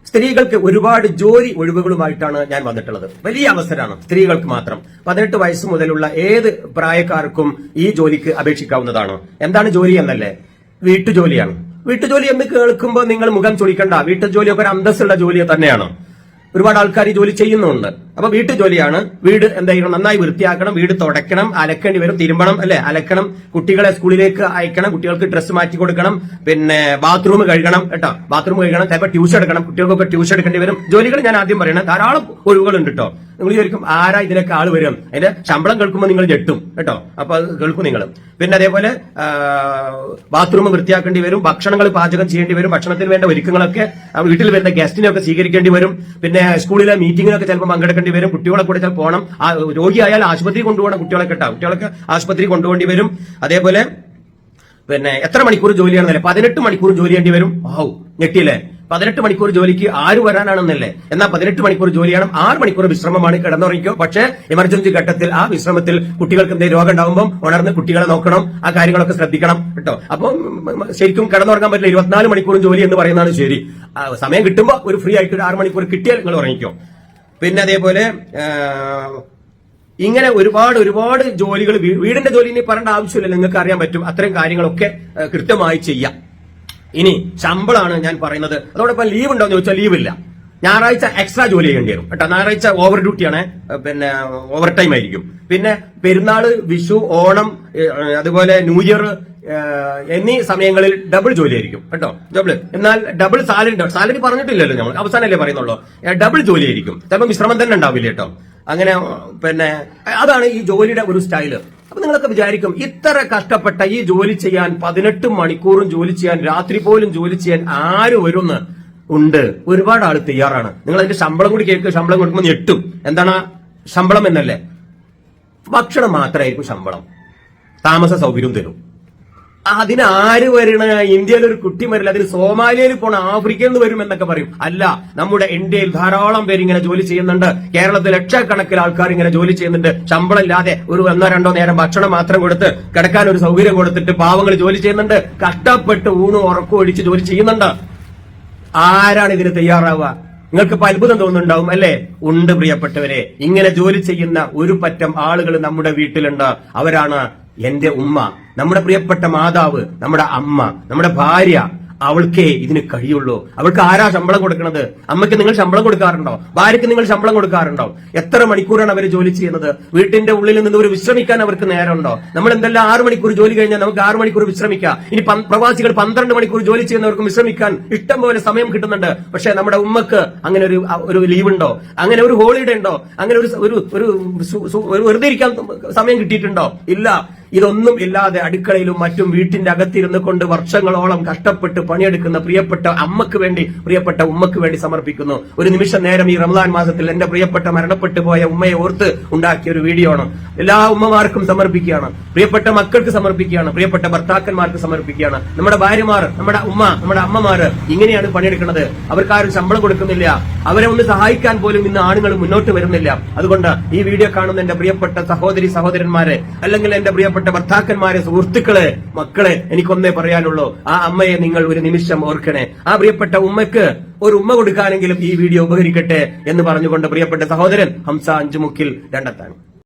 സ്ത്രീകൾക്ക് ഒരുപാട് ജോലി ഒഴിവുകളുമായിട്ടാണ് ഞാൻ വന്നിട്ടുള്ളത്. വലിയ അവസരമാണ് സ്ത്രീകൾക്ക് മാത്രം. 18 വയസ്സ് മുതലുള്ള ഏത് പ്രായക്കാർക്കും ഈ ജോലിക്ക് അപേക്ഷിക്കാവുന്നതാണ്. എന്താണ് ജോലി എന്നല്ലേ? വീട്ടുജോലിയാണ്. വീട്ടുജോലി എന്ന് കേൾക്കുമ്പോൾ നിങ്ങൾ മുഖം ചൊളിക്കണ്ട. വീട്ടുജോലിയൊക്കെ ഒരു അന്തസ്സുള്ള ജോലി തന്നെയാണ്. ഒരുപാട് ആൾക്കാർ ഈ ജോലി ചെയ്യുന്നുണ്ട്. അപ്പൊ വീട്ടുജോലിയാണ്. വീട് എന്തായാലും നന്നായി വൃത്തിയാക്കണം, വീട് തുടയ്ക്കണം, അലക്കേണ്ടി വരും, തിരുമ്പണം, അല്ലെ, അലക്കണം, കുട്ടികളെ സ്കൂളിലേക്ക് അയക്കണം, കുട്ടികൾക്ക് ഡ്രസ്സ് മാറ്റി കൊടുക്കണം, പിന്നെ ബാത്റൂം കഴുകണം, കേട്ടോ, ബാത്റൂം കഴുകണം, ചിലപ്പോൾ ട്യൂഷൻ എടുക്കണം, കുട്ടികൾക്കൊക്കെ ട്യൂഷൻ എടുക്കേണ്ടി വരും. ജോലികൾ ഞാൻ ആദ്യം പറയണം, ധാരാളം ഒഴിവുകളുണ്ട് കേട്ടോ. നിങ്ങൾ ചോദിക്കും ആരാ ഇതിനൊക്കെ ആള് വരും? അതിന്റെ ശമ്പളം കേൾക്കുമ്പോൾ നിങ്ങൾ ഞെട്ടും കേട്ടോ. അപ്പൊ അത് കേൾക്കും നിങ്ങൾ. പിന്നെ അതേപോലെ ബാത്റൂം വൃത്തിയാക്കേണ്ടി വരും, ഭക്ഷണങ്ങൾ പാചകം ചെയ്യേണ്ടി വരും, ഭക്ഷണത്തിന് വേണ്ട ഒരുക്കങ്ങളൊക്കെ വീട്ടിൽ വരുന്ന ഗസ്റ്റിനെയൊക്കെ സ്വീകരിക്കേണ്ടി വരും, പിന്നെ സ്കൂളിലെ മീറ്റിങ്ങിനൊക്കെ ചിലപ്പോൾ പങ്കെടുക്കേണ്ടി വരും, കുട്ടികളെ കൂടെ ചിലപ്പോൾ പോകണം, രോഗിയായാൽ ആശുപത്രി കൊണ്ടുപോകണം, കുട്ടികളെ കേട്ടോ, കുട്ടികളൊക്കെ ആശുപത്രി കൊണ്ടുപോകേണ്ടി വരും. അതേപോലെ പിന്നെ എത്ര മണിക്കൂർ ജോലിയാണെന്നല്ലേ? 18 മണിക്കൂർ ജോലി ചെയ്യേണ്ടി വരും. ഞെട്ടിയില്ലേ? 18 മണിക്കൂർ ജോലിക്ക് ആര് വരാനാണെന്നല്ലേ? എന്നാൽ 18 മണിക്കൂർ ജോലിയാണ്, 6 മണിക്കൂർ വിശ്രമമാണ്, കിടന്നുറങ്ങിക്കോ. പക്ഷേ എമർജൻസി ഘട്ടത്തിൽ ആ വിശ്രമത്തിൽ കുട്ടികൾക്ക് എന്തെങ്കിലും രോഗം ഉണ്ടാകുമ്പോൾ ഉണർന്ന് കുട്ടികളെ നോക്കണം, ആ കാര്യങ്ങളൊക്കെ ശ്രദ്ധിക്കണം കേട്ടോ. അപ്പം ശരിക്കും കിടന്നുറങ്ങാൻ പറ്റില്ല. 24 മണിക്കൂറും ജോലി എന്ന് പറയുന്നതാണ് ശരി. സമയം കിട്ടുമ്പോൾ ഒരു ഫ്രീ ആയിട്ട് ഒരു 6 മണിക്കൂർ കിട്ടിയാൽ നിങ്ങൾ ഉറങ്ങിക്കോ. പിന്നെ അതേപോലെ ഇങ്ങനെ ഒരുപാട് ജോലികൾ, വീടിന്റെ ജോലി ഇനി പറയേണ്ട ആവശ്യമില്ല, നിങ്ങൾക്ക് അറിയാൻ പറ്റും. അത്തരം കാര്യങ്ങളൊക്കെ കൃത്യമായി ചെയ്യാം. ഇനി ശമ്പളമാണ് ഞാൻ പറയുന്നത്. അതോടൊപ്പം ലീവ് ഉണ്ടോ എന്ന് ചോദിച്ചാൽ ലീവില്ല. ഞായറാഴ്ച എക്സ്ട്രാ ജോലി ചെയ്യേണ്ടി വരും കേട്ടോ. ഞായറാഴ്ച ഓവർ ഡ്യൂട്ടിയാണ്, പിന്നെ ഓവർ ടൈം ആയിരിക്കും. പിന്നെ പെരുന്നാള്, വിഷു, ഓണം, അതുപോലെ ന്യൂ ഇയർ എന്നീ സമയങ്ങളിൽ ഡബിൾ ജോലി ആയിരിക്കും കേട്ടോ. ഡബിൾ. എന്നാൽ ഡബിൾ സാലറി പറഞ്ഞിട്ടില്ലല്ലോ, നമ്മൾ അവസാനമല്ലേ പറയുന്നുള്ളൂ. ഡബിൾ ജോലി ആയിരിക്കും. ചിലപ്പോൾ വിശ്രമം തന്നെ ഉണ്ടാവില്ല കേട്ടോ. അങ്ങനെ പിന്നെ അതാണ് ഈ ജോലിയുടെ ഒരു സ്റ്റൈല്. അപ്പൊ നിങ്ങളൊക്കെ വിചാരിക്കും ഇത്ര കഷ്ടപ്പെട്ട ഈ ജോലി ചെയ്യാൻ, 18 മണിക്കൂറും ജോലി ചെയ്യാൻ, രാത്രി പോലും ജോലി ചെയ്യാൻ ആര് വരുമെന്ന്? ഉണ്ട്, ഒരുപാട് ആള് തയ്യാറാണ്. നിങ്ങൾ അതിന്റെ ശമ്പളം കൂടി കേൾക്കുക, ശമ്പളം കൊടുക്കുമ്പോൾ ഞെട്ടും. എന്താണ് ശമ്പളം എന്നല്ലേ? ഭക്ഷണം മാത്രമായിരിക്കും ശമ്പളം, താമസ സൗകര്യം തരും. അതിനാര് വരണ? ഇന്ത്യയിൽ ഒരു കുട്ടി വരില്ല, അതിന് സോമാലിയയിൽ പോണ, ആഫ്രിക്കയിൽ നിന്ന് വരും എന്നൊക്കെ പറയും. അല്ല, നമ്മുടെ ഇന്ത്യയിൽ ധാരാളം പേര് ഇങ്ങനെ ജോലി ചെയ്യുന്നുണ്ട്. കേരളത്തിൽ ലക്ഷക്കണക്കിന് ആൾക്കാർ ഇങ്ങനെ ജോലി ചെയ്യുന്നുണ്ട്. ശമ്പളം ഇല്ലാതെ ഒരു 1-2 നേരം ഭക്ഷണം മാത്രം കൊടുത്ത് കിടക്കാൻ ഒരു സൗകര്യം കൊടുത്തിട്ട് പാവങ്ങൾ ജോലി ചെയ്യുന്നുണ്ട്. കഷ്ടപ്പെട്ട് ഊണും ഉറക്കം ഒഴിച്ച് ജോലി ചെയ്യുന്നുണ്ട്. ആരാണ് ഇതിന് തയ്യാറാവുക? നിങ്ങൾക്ക് ഇപ്പൊ അത്ഭുതം തോന്നുന്നുണ്ടാവും അല്ലേ? ഉണ്ട് പ്രിയപ്പെട്ടവരെ, ഇങ്ങനെ ജോലി ചെയ്യുന്ന ഒരു പറ്റം ആളുകൾ നമ്മുടെ വീട്ടിലുണ്ട്. അവരാണ് എന്റെ ഉമ്മ, നമ്മുടെ പ്രിയപ്പെട്ട മാതാവ്, നമ്മുടെ അമ്മ, നമ്മുടെ ഭാര്യ. അവൾക്കേ ഇതിന് കഴിയുള്ളൂ. അവൾക്ക് ആരാ ശമ്പളം കൊടുക്കുന്നത്? അമ്മയ്ക്ക് നിങ്ങൾ ശമ്പളം കൊടുക്കാറുണ്ടോ? ഭാര്യയ്ക്ക് നിങ്ങൾ ശമ്പളം കൊടുക്കാറുണ്ടോ? എത്ര മണിക്കൂറാണ് അവർ ജോലി ചെയ്യുന്നത്? വീട്ടിന്റെ ഉള്ളിൽ നിന്ന് ഒരു വിശ്രമിക്കാൻ അവർക്ക് നേരമുണ്ടോ? നമ്മൾ എന്തെല്ലാം 6 മണിക്കൂർ ജോലി കഴിഞ്ഞാൽ നമുക്ക് 6 മണിക്കൂർ വിശ്രമിക്കാം. ഇനി പ്രവാസികൾ 12 മണിക്കൂർ ജോലി ചെയ്യുന്നവർക്കും വിശ്രമിക്കാൻ ഇഷ്ടം പോലെ സമയം കിട്ടുന്നുണ്ട്. പക്ഷെ നമ്മുടെ ഉമ്മക്ക് അങ്ങനെ ഒരു ലീവ് ഉണ്ടോ? അങ്ങനെ ഒരു ഹോളിഡേ ഉണ്ടോ? അങ്ങനെ ഒരു വെറുതെ ഇരിക്കാൻ സമയം കിട്ടിയിട്ടുണ്ടോ? ഇല്ല. ഇതൊന്നും ഇല്ലാതെ അടുക്കളയിലും മറ്റും വീട്ടിന്റെ അകത്തിരുന്ന് കൊണ്ട് വർഷങ്ങളോളം കഷ്ടപ്പെട്ട് പണിയെടുക്കുന്ന പ്രിയപ്പെട്ട അമ്മക്ക് വേണ്ടി, പ്രിയപ്പെട്ട ഉമ്മക്ക് വേണ്ടി സമർപ്പിക്കുന്നു. ഒരു നിമിഷം നേരം ഈ റമദാൻ മാസത്തിൽ എന്റെ പ്രിയപ്പെട്ട മരണപ്പെട്ടു പോയ ഉമ്മയെ ഓർത്ത് ഉണ്ടാക്കിയ ഒരു വീഡിയോ ആണ്. എല്ലാ ഉമ്മമാർക്കും സമർപ്പിക്കുകയാണ്, പ്രിയപ്പെട്ട മക്കൾക്ക് സമർപ്പിക്കുകയാണ്, പ്രിയപ്പെട്ട ഭർത്താക്കന്മാർക്ക് സമർപ്പിക്കുകയാണ്. നമ്മുടെ ഭാര്യമാർ, നമ്മുടെ ഉമ്മ, നമ്മുടെ അമ്മമാര് ഇങ്ങനെയാണ് പണിയെടുക്കുന്നത്. അവർക്കാരും ശമ്പളം കൊടുക്കുന്നില്ല. അവരെ ഒന്ന് സഹായിക്കാൻ പോലും ഇന്ന് ആണുങ്ങൾ മുന്നോട്ട് വരുന്നില്ല. അതുകൊണ്ട് ഈ വീഡിയോ കാണുന്ന എന്റെ പ്രിയപ്പെട്ട സഹോദരന്മാരെ, അല്ലെങ്കിൽ എന്റെ പ്രിയപ്പെട്ട ഭർത്താക്കന്മാരെ, സുഹൃത്തുക്കളെ, മക്കളെ, എനിക്കൊന്നേ പറയാനുള്ളൂ. ആ അമ്മയെ നിങ്ങൾ ഒരു നിമിഷം ഓർക്കണേ. ആ പ്രിയപ്പെട്ട ഉമ്മക്ക് ഒരു ഉമ്മ കൊടുക്കാനെങ്കിലും ഈ വീഡിയോ ഉപകരിക്കട്ടെ എന്ന് പറഞ്ഞുകൊണ്ട് പ്രിയപ്പെട്ട സഹോദരൻ ഹംസ അഞ്ചുമുക്കിൽ രണ്ടത്താൻ.